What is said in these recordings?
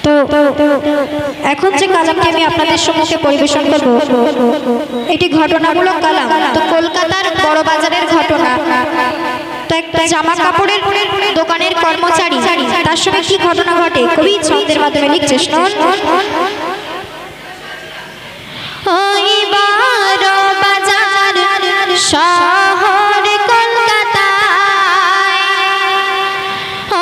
তো এখন যে কালামটি আমি আপনাদের সম্মুখে পরিবেশন করব এটি ঘটনামূলক কালাম। তো কলকাতার বড় বাজারের ঘটনা। তো একটা জামা কাপড়ের দোকানের কর্মচারী, তার সঙ্গে কি ঘটনা ঘটে কবি ছন্দের মাধ্যমে লিখছে, শুনুন। ওই বড় বাজার শহর কলকাতায়,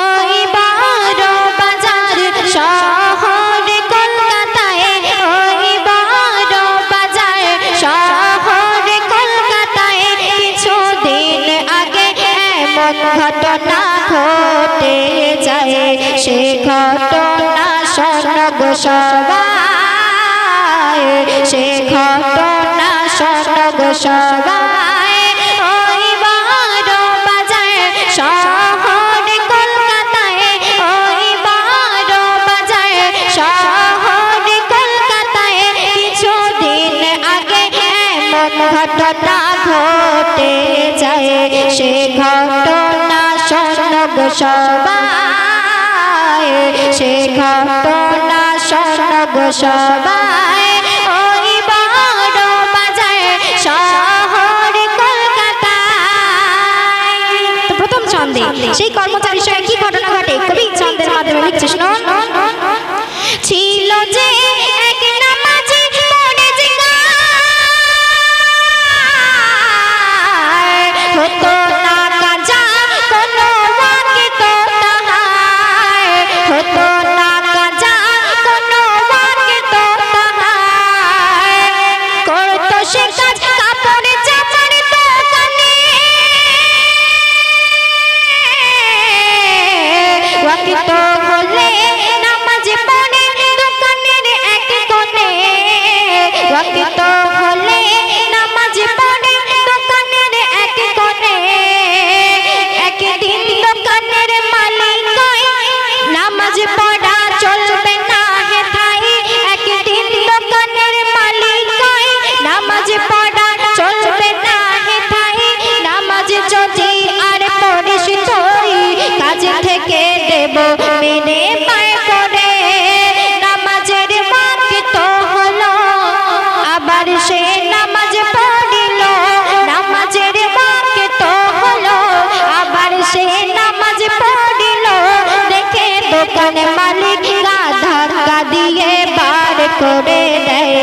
ওই বড় বাজার শহর কলকাতায়, ওই বড় বাজার শহর কলকাতায় কিছুদিন আগে এমন ঘটনা ঘটে যায়, সে ঘটনা শোনগ সবাই, সে ঘটনা শোনগ সবাই। ওই বড় বাজার শহর কলকাতায়, ওই বড় বাজার শহর কলকাতায় কিছুদিন আগে এমন ঘটনা ঘটে যায়, সে ঘটনা শোনগ সবাই, সে ঘটনা শোনগ সবাই। ওই বড় বাজার শহর কলকাতায়। তো প্রথম ছন্দে সেই কর্মচারীর সঙ্গে কি ঘটনা ঘটে কবি ছন্দের মাধ্যমে লিখছে, শুনুন। ছিল যে এক নামাজি পড়ে যে হতো না কাজা কোনো ওয়াকে তো তাহার, হতো না কাজা কোনো ওয়াকে তো তাহার, করতো সে কাজ কাপড়ে চাপড় দোকানে, ওয়াকে তো হলে নামাজ পড়ে দোকানের এক কোণে, ওয়াকে তো হলে নামাজ পড়ে দোকানের এক কোণে। একদিন দোকানের মালিক কয় নামাজ পড়া চলবে না হে ভাই, একদিন দোকানের মালিক কয় নামাজ পড়া চলবে না হে ভাই, নামাজ যদি আর পড়িস তুই কাজ থেকে দেব মেনে পায় করে। নামাজের ওয়াক্ত হলো আবার সে নামাজ পড়িল, নামাজের ওয়াক্ত হলো আবার সে নামাজ পড়িল। দেখে দোকান মালিক ধাক্কা দিয়ে বার করে দেয়,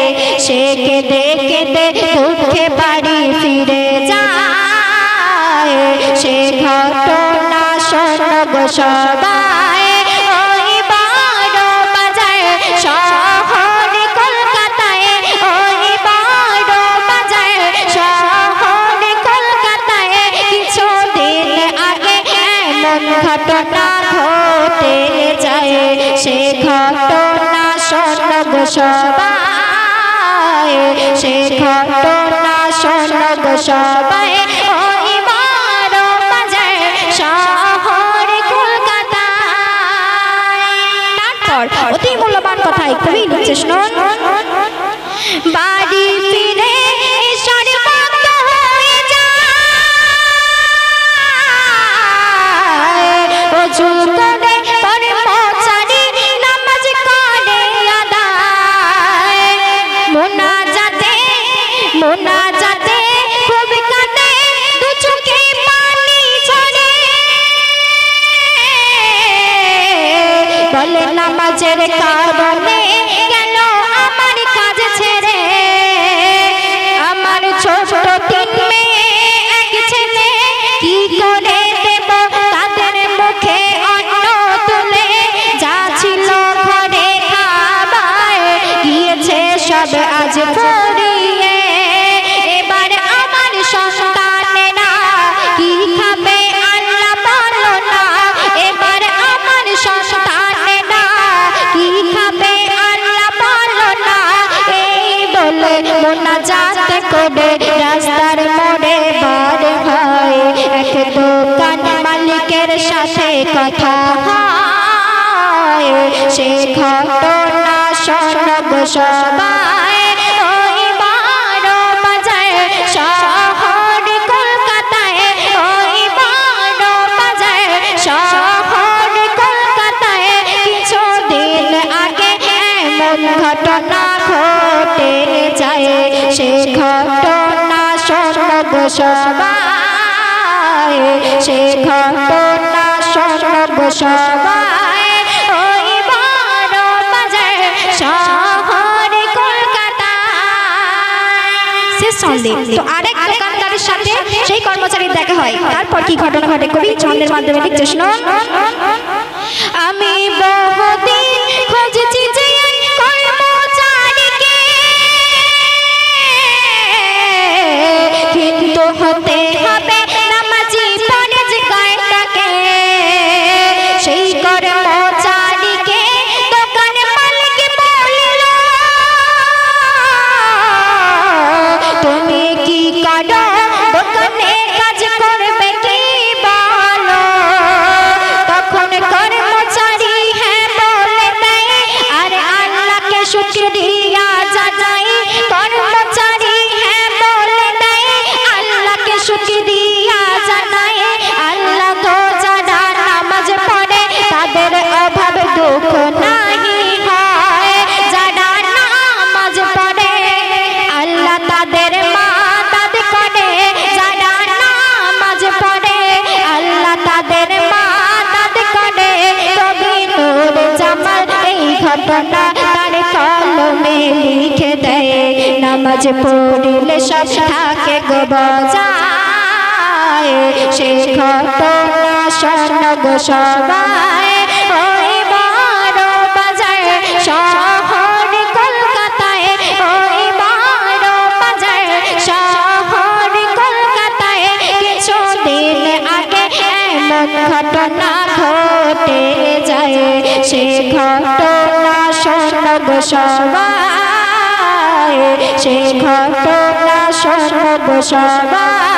সে কেঁদে কেঁদে দুঃখে বাড়ি ফিরে যায়, সে ঘটনা শোনগ সবাই। ওই বড় বাজার শহর কলকাতায়, ওই বড় বাজার শহর কলকাতায় কিছুদিন আগে এমন ঘটনা ঘটে যায়, সে ঘটনা শোনগ সবাই, সে ঘটনা শোনগ সবাই। ওই বড় বাজার শহর কলকাতায়। তারপর অতি মূল্যবান কথাই কবি লিখছে, শুনুন। বাড়ি ফিরে সর্বাঙ্গ হয়ে যায়, ওযু করে কর্মচারী নামাজ করে আদায়, মোনাজাতে মোনাজাতে খুব কাঁদে দু চোখে পানি ঝরে, বলে নামাজের কারণে গেল আমার কাজ ছেড়ে, আমার ছোট তিন মেয়ে এক ছেলে, কি করে দেব তাদের মুখে অন্ন তুলে, যা ছিল ঘরে খাবার গিয়েছে সব আজ ফুরিয়ে, এবার আমার সন্তানেরা কি খাবে আল্লাহ বলো না, এবার আমার সন্তানেরা কি খাবে আল্লাহ বলো না। এই বলে মোনাজাত করে রাস্তার মোড়ে বার হয়, এক দোকান মালিকের সাথে কথা হয়, সে ঘটনা শোনগ সবাই। ওই বড় বাজার শহর কলকাতায়, ওই বড় বাজার শহর কলকাতায় সবাই সে ঘটনা শোনো গো সবাই ওই বড় বাজার শহরে কলকাতায়। শেষ ছন্দে তো আরেক দোকানদারের সাথে সেই কর্মচারীর দেখা হয়। তারপর কি ঘটনা ঘটে কবি ছন্দের মাধ্যমে লিখছে শুনুন। আমি বহুদিন খুঁজেছি যে কর্মচারীকে, কিন্তু হতে হবে নামাজি পরেজগার তাকে। সেই কর্মচারীকে দোকানের মালিক বলল, তুমি কি করো দোকানে কাজ করবে কি বলো? তখন কর্মচারী হ্যাঁ বলে দেয়, আরে আল্লাহকে শুকরিয়া জানাই। কর্মচারী হ্যাঁ বলে দেয়, আল্লাহকে শুকরিয়া জানাই। আল্লাহ গো যারা নামাজ পড়ে তাদের অভাব দুঃখ নাহি হয়। যারা নামাজ পড়ে আল্লাহ তাদের মাদাদ করে। যারা নামাজ পড়ে আল্লাহ তাদের মাদাদ করে। কবি নূর জামাল এই ঘটনা তার কলমে লিখে দেয়। নামাজ পড়লে সব থাকে গো বজায়, সে ঘটনা শোনো গো সবাই ওই বড় বাজার শহর কলকাতায়। ওই বড় বাজার শহর কলকাতায় কিছুদিন আগে এমন ঘটনা ঘটে যায়। সে ঘটনা শোনো গো সবাই, সে ঘটনা শোনো গো সবাই।